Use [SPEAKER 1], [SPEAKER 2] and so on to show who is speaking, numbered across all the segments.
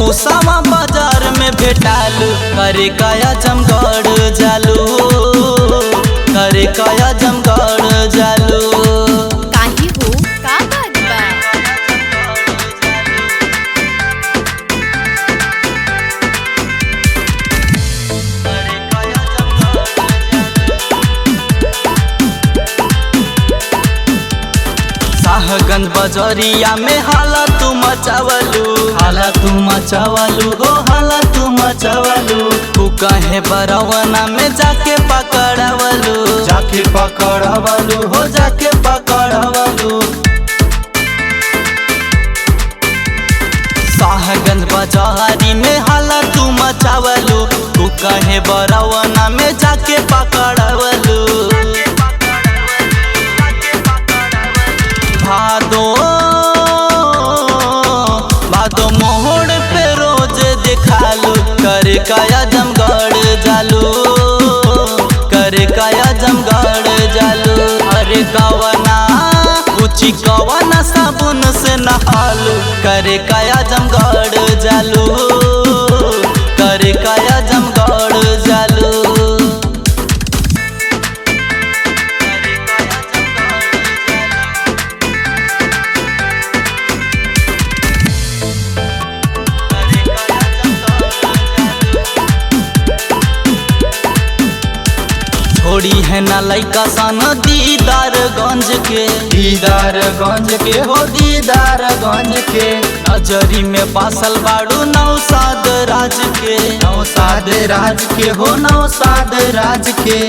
[SPEAKER 1] भूसावा बाजार में भेटालू करे काया जमगढ़ जालू करे काया जमगढ़ जालू।
[SPEAKER 2] काहे हो का बात बा?
[SPEAKER 1] शाहगंज बजरिया में हाला तू मचावलू हो हाला तू मचावलू। तू कहे बरवना में जाके पकड़वलू हो जाके पकड़वलू। शाहगंज बजारी में हाला तू मचावलू। तू कहे बरवना में जाके पकड़वलू। भादो मोहड़ पे रोज दिखालू करे काया जमगढ़ जालू करे काया जमगढ़ जालू। अरे कवना ऊंची कवना साबुन से नहालू करे काया जमगढ़ जालू करे काया जमगढ़ जालू। छोड़ी है ना लइका सन दीदारगंज के हो दीदारगंज के। नजरी में बासल बाड़ू नौसाद राज के हो नौसाद राज के।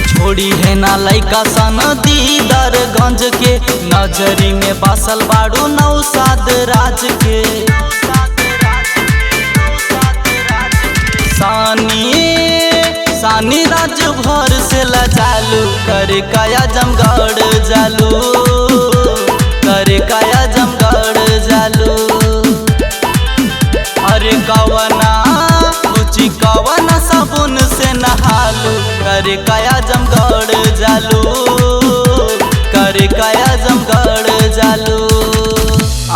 [SPEAKER 1] छोड़ी है ना लइका सन दीदारगंज के। नजरी में बासल बाड़ू नौसाद राज के। सानी राज भर से लजालू करे काया जमगढ़ जालू करे काया जमगढ़ जालू। अरे कवना ऊंची कवना साबुन से नहालू करे काया जमगढ़ जालू करे काया जमगढ़ जालू।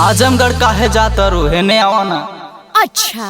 [SPEAKER 1] आजमगढ़ काहे जाता रू है ने आवाना।
[SPEAKER 2] अच्छा।